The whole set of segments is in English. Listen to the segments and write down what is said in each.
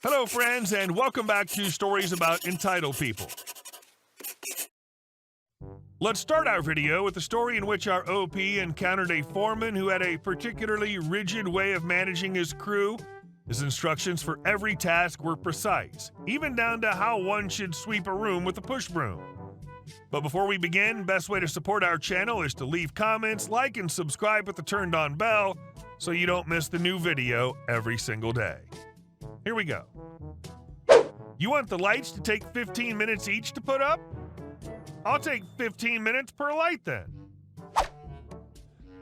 Hello, friends, and welcome back to Stories About Entitled People. Let's start our video with a story in which our OP encountered a foreman who had a particularly rigid way of managing his crew. His instructions for every task were precise, even down to how one should sweep a room with a push broom. But before we begin, best way to support our channel is to leave comments, like, and subscribe with the turned on bell so you don't miss the new video every single day. Here we go. You want the lights to take 15 minutes each to put up? I'll take 15 minutes per light then.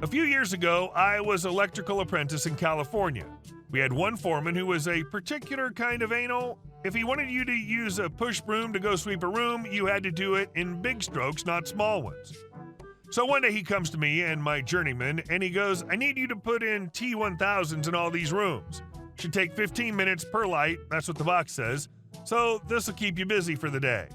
A few years ago, I was electrical apprentice in California. We had one foreman who was a particular kind of anal. If he wanted you to use a push broom to go sweep a room, you had to do it in big strokes, not small ones. So one day he comes to me and my journeyman, and he goes, I need you to put in T1000s in all these rooms. Should take 15 minutes per light, that's what the box says, so this will keep you busy for the day.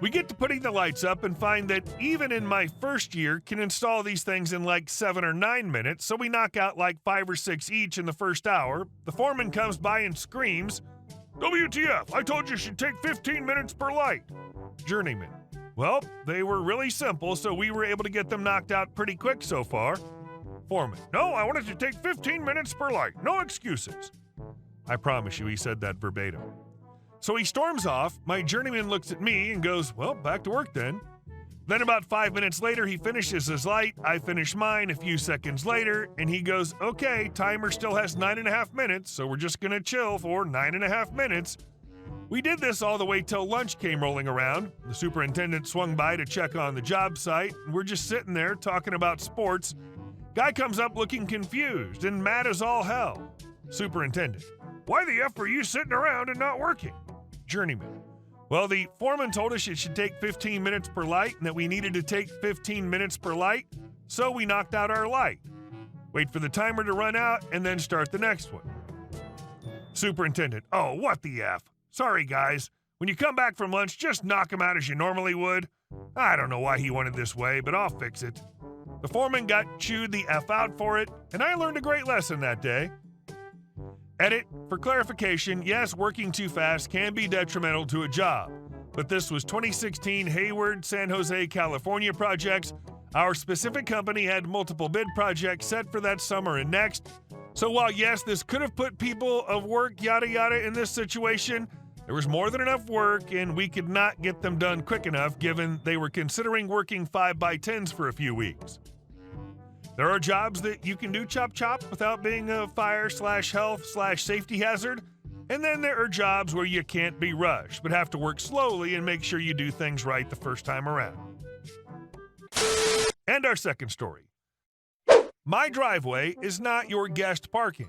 We get to putting the lights up and find that even in my first year can install these things in like 7 or 9 minutes, so we knock out like 5 or 6 each in the first hour. The foreman comes by and screams, WTF, I told you it should take 15 minutes per light. Journeyman, well, they were really simple, so we were able to get them knocked out pretty quick so far. Foreman, no, I wanted to take 15 minutes per light, no excuses. I promise you he said that verbatim. So he storms off, my journeyman looks at me and goes, well, back to work then. Then about 5 minutes later, he finishes his light, I finish mine a few seconds later, and he goes, okay, timer still has 9.5 minutes, so we're just gonna chill for 9.5 minutes. We did this all the way till lunch came rolling around. The superintendent swung by to check on the job site, and we're just sitting there talking about sports. Guy comes up looking confused and mad as all hell. Superintendent, why the F are you sitting around and not working? Journeyman, well, the foreman told us it should take 15 minutes per light and that we needed to take 15 minutes per light, so we knocked out our light. Wait for the timer to run out and then start the next one. Superintendent, oh, what the F? Sorry, guys. When you come back from lunch, just knock him out as you normally would. I don't know why he wanted this way, but I'll fix it. The foreman got chewed the F out for it, and I learned a great lesson that day. Edit, for clarification, yes, working too fast can be detrimental to a job, but this was 2016 Hayward, San Jose, California projects. Our specific company had multiple bid projects set for that summer and next. So while yes, this could have put people of work yada yada in this situation, there was more than enough work and we could not get them done quick enough given they were considering working 5x10s for a few weeks. There are jobs that you can do chop without being a fire/health/safety hazard, and then there are jobs where you can't be rushed, but have to work slowly and make sure you do things right the first time around. And our second story. My driveway is not your guest parking.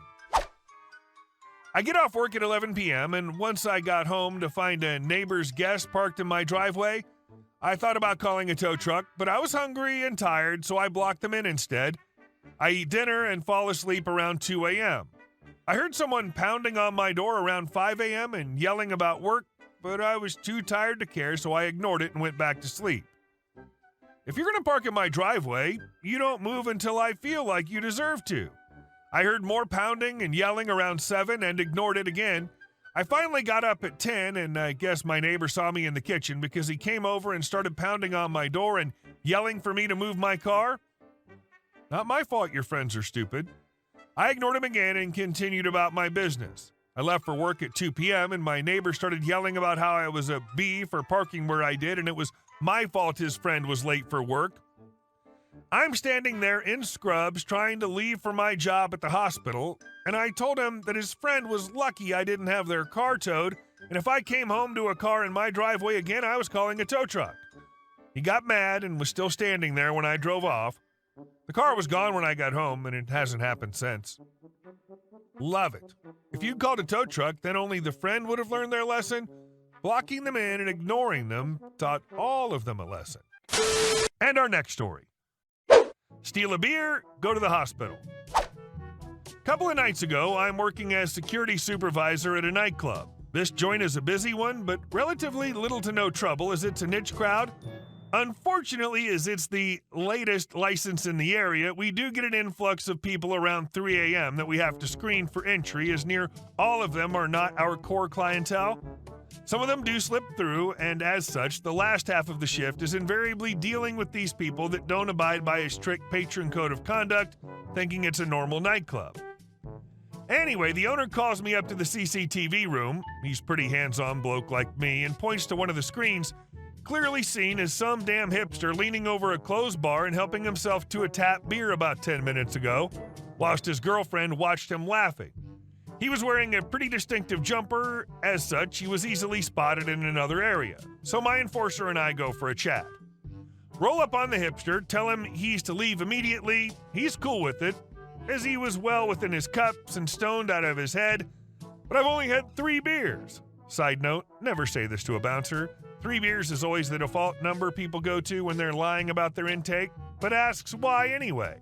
I get off work at 11 p.m., and once I got home to find a neighbor's guest parked in my driveway, I thought about calling a tow truck, but I was hungry and tired, so I blocked them in instead. I eat dinner and fall asleep around 2 a.m. I heard someone pounding on my door around 5 a.m. and yelling about work, but I was too tired to care, so I ignored it and went back to sleep. If you're going to park in my driveway, you don't move until I feel like you deserve to. I heard more pounding and yelling around 7 and ignored it again. I finally got up at 10, and I guess my neighbor saw me in the kitchen because he came over and started pounding on my door and yelling for me to move my car. Not my fault your friends are stupid. I ignored him again and continued about my business. I left for work at 2 p.m., and my neighbor started yelling about how I was a B for parking where I did, and it was my fault his friend was late for work. I'm standing there in scrubs trying to leave for my job at the hospital, and I told him that his friend was lucky I didn't have their car towed, and if I came home to a car in my driveway again, I was calling a tow truck. He got mad and was still standing there when I drove off. The car was gone when I got home, and it hasn't happened since. Love it. If you'd called a tow truck, then only the friend would have learned their lesson. Blocking them in and ignoring them taught all of them a lesson. And our next story. Steal a beer, go to the hospital. Couple of nights ago, I'm working as security supervisor at a nightclub. This joint is a busy one, but relatively little to no trouble as it's a niche crowd. Unfortunately, as it's the latest license in the area, we do get an influx of people around 3 a.m. that we have to screen for entry, as near all of them are not our core clientele. Some of them do slip through, and as such, the last half of the shift is invariably dealing with these people that don't abide by a strict patron code of conduct, thinking it's a normal nightclub. Anyway, the owner calls me up to the CCTV room. He's pretty hands-on bloke like me and points to one of the screens, clearly seen as some damn hipster leaning over a closed bar and helping himself to a tap beer about 10 minutes ago, whilst his girlfriend watched him laughing. He was wearing a pretty distinctive jumper. As such, he was easily spotted in another area. So my enforcer and I go for a chat. Roll up on the hipster, tell him he's to leave immediately. He's cool with it, as he was well within his cups and stoned out of his head. But I've only had 3 beers. Side note, never say this to a bouncer. 3 beers is always the default number people go to when they're lying about their intake, but asks why anyway.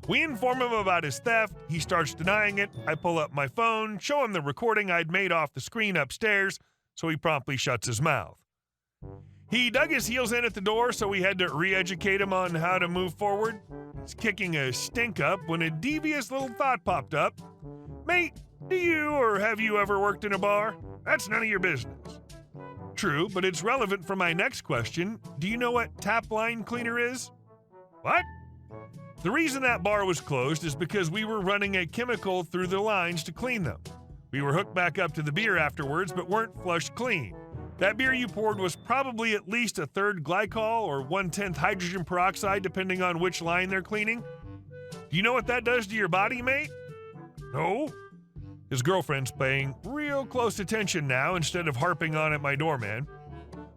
We inform him about his theft. He starts denying it. I pull up my phone, show him the recording I'd made off the screen upstairs, so he promptly shuts his mouth. He dug his heels in at the door, so we had to re-educate him on how to move forward. He's kicking a stink up when a devious little thought popped up. Mate, do you or have you ever worked in a bar? That's none of your business. True, but it's relevant for my next question. Do you know what tap line cleaner is? What? The reason that bar was closed is because we were running a chemical through the lines to clean them. We were hooked back up to the beer afterwards, but weren't flushed clean. That beer you poured was probably at least a third glycol or 1/10 hydrogen peroxide, depending on which line they're cleaning. Do you know what that does to your body, mate? No. His girlfriend's paying real close attention now instead of harping on at my doorman.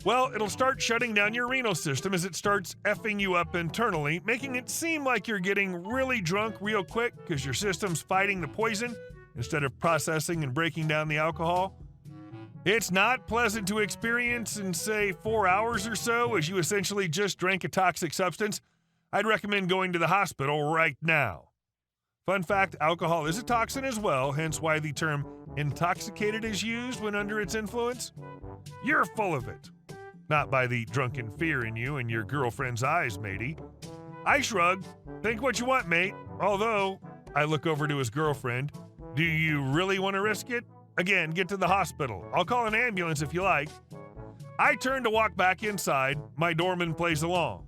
Well, it'll start shutting down your renal system as it starts effing you up internally, making it seem like you're getting really drunk real quick because your system's fighting the poison instead of processing and breaking down the alcohol. It's not pleasant to experience in, say, 4 hours or so, as you essentially just drank a toxic substance. I'd recommend going to the hospital right now. Fun fact, alcohol is a toxin as well, hence why the term intoxicated is used when under its influence. You're full of it. Not by the drunken fear in you and your girlfriend's eyes, matey. I shrug. Think what you want, mate. Although, I look over to his girlfriend. Do you really want to risk it? Again, get to the hospital. I'll call an ambulance if you like. I turn to walk back inside. My doorman plays along.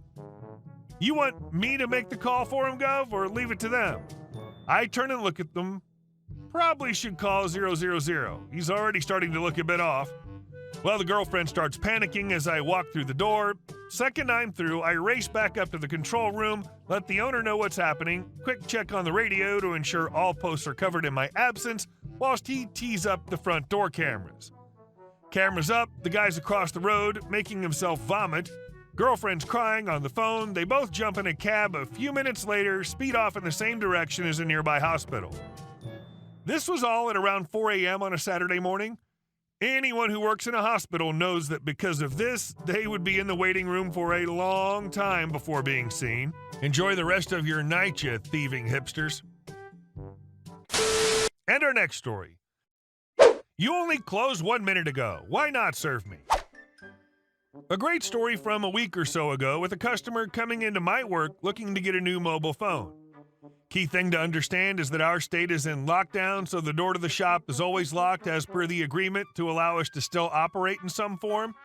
You want me to make the call for him, Gov, or leave it to them? I turn and look at them. Probably should call 000. He's already starting to look a bit off. Well, the girlfriend starts panicking as I walk through the door. Second I'm through, I race back up to the control room, let the owner know what's happening, quick check on the radio to ensure all posts are covered in my absence, whilst he tees up the front door cameras. Cameras up, the guy's across the road, making himself vomit. Girlfriend's crying on the phone. They both jump in a cab a few minutes later, speed off in the same direction as a nearby hospital. This was all at around 4 a.m. on a Saturday morning. Anyone who works in a hospital knows that because of this, they would be in the waiting room for a long time before being seen. Enjoy the rest of your night, you thieving hipsters. And our next story. You only closed 1 minute ago. Why not serve me? A great story from a week or so ago with a customer coming into my work looking to get a new mobile phone. Key thing to understand is that our state is in lockdown, so the door to the shop is always locked as per the agreement to allow us to still operate in some form.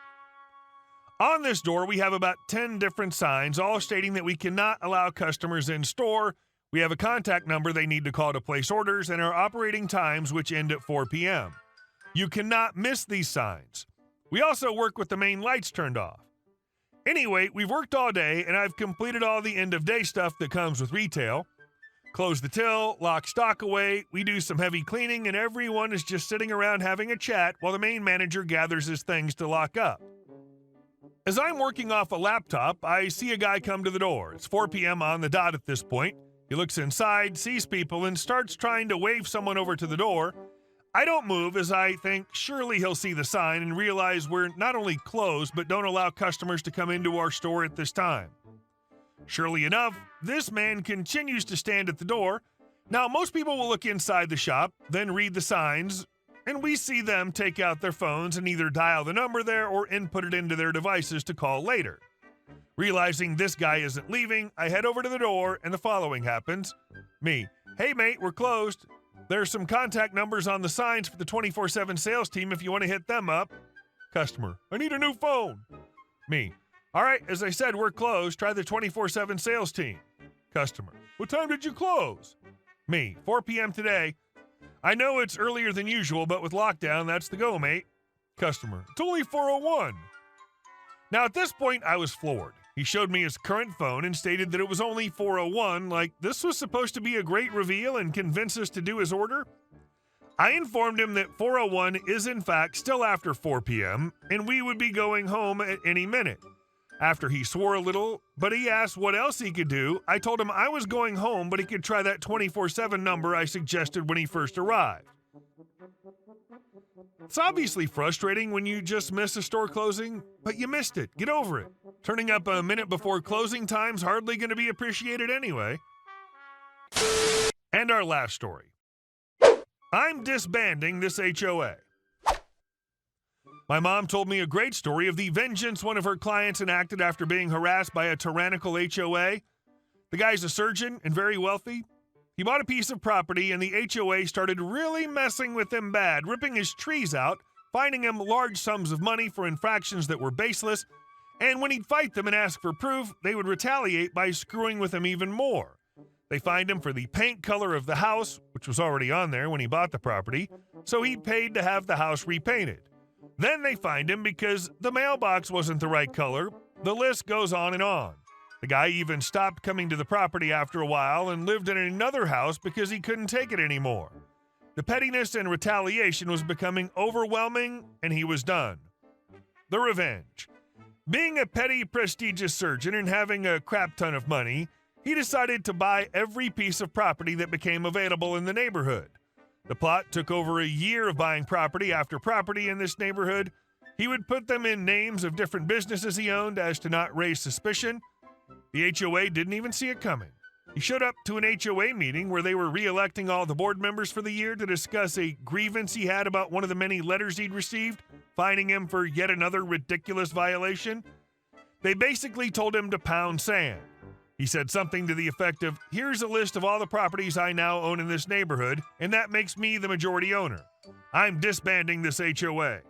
On this door, we have about 10 different signs, all stating that we cannot allow customers in store. We have a contact number they need to call to place orders, and our operating times, which end at 4 p.m. You cannot miss these signs. We also work with the main lights turned off. Anyway, we've worked all day, and I've completed all the end-of-day stuff that comes with retail. Close the till, lock stock away, we do some heavy cleaning, and everyone is just sitting around having a chat while the main manager gathers his things to lock up. As I'm working off a laptop, I see a guy come to the door. It's 4 p.m. on the dot at this point. He looks inside, sees people, and starts trying to wave someone over to the door. I don't move as I think surely he'll see the sign and realize we're not only closed, but don't allow customers to come into our store at this time. Surely enough, this man continues to stand at the door. Now, most people will look inside the shop, then read the signs, and we see them take out their phones and either dial the number there or input it into their devices to call later. Realizing this guy isn't leaving, I head over to the door and the following happens. Me, hey mate, we're closed. There's some contact numbers on the signs for the 24/7 sales team if you want to hit them up. Customer, I need a new phone. Me, all right, as I said, we're closed. Try the 24/7 sales team. Customer, what time did you close? Me, 4 p.m. today. I know it's earlier than usual, but with lockdown, that's the go, mate. Customer, it's only 4:01. Now, at this point, I was floored. He showed me his current phone and stated that it was only 4:01, like this was supposed to be a great reveal and convince us to do his order. I informed him that 4:01 is in fact still after 4 p.m., and we would be going home at any minute. After he swore a little, but he asked what else he could do, I told him I was going home, but he could try that 24/7 number I suggested when he first arrived. It's obviously frustrating when you just miss a store closing, but you missed it. Get over it. Turning up a minute before closing time's hardly going to be appreciated anyway. And our last story. I'm disbanding this HOA. My mom told me a great story of the vengeance one of her clients enacted after being harassed by a tyrannical HOA. The guy's a surgeon and very wealthy. He bought a piece of property and the HOA started really messing with him bad, ripping his trees out, fining him large sums of money for infractions that were baseless, and when he'd fight them and ask for proof, they would retaliate by screwing with him even more. They fined him for the paint color of the house, which was already on there when he bought the property, so he paid to have the house repainted. Then they fined him because the mailbox wasn't the right color. The list goes on and on. The guy even stopped coming to the property after a while and lived in another house because he couldn't take it anymore. The pettiness and retaliation was becoming overwhelming, and he was done. The revenge. Being a petty, prestigious surgeon and having a crap ton of money, he decided to buy every piece of property that became available in the neighborhood. The plot took over a year of buying property after property in this neighborhood. He would put them in names of different businesses he owned as to not raise suspicion. The HOA didn't even see it coming. He showed up to an HOA meeting where they were re-electing all the board members for the year to discuss a grievance he had about one of the many letters he'd received, fining him for yet another ridiculous violation. They basically told him to pound sand. He said something to the effect of, here's a list of all the properties I now own in this neighborhood, and that makes me the majority owner. I'm disbanding this HOA.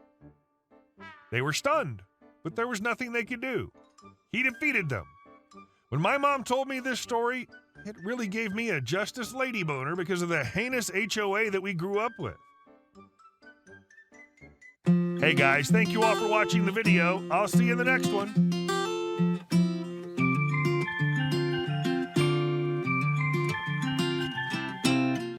They were stunned, but there was nothing they could do. He defeated them. When my mom told me this story, it really gave me a Justice Lady boner because of the heinous HOA that we grew up with. Hey guys, thank you all for watching the video. I'll see you in the next one.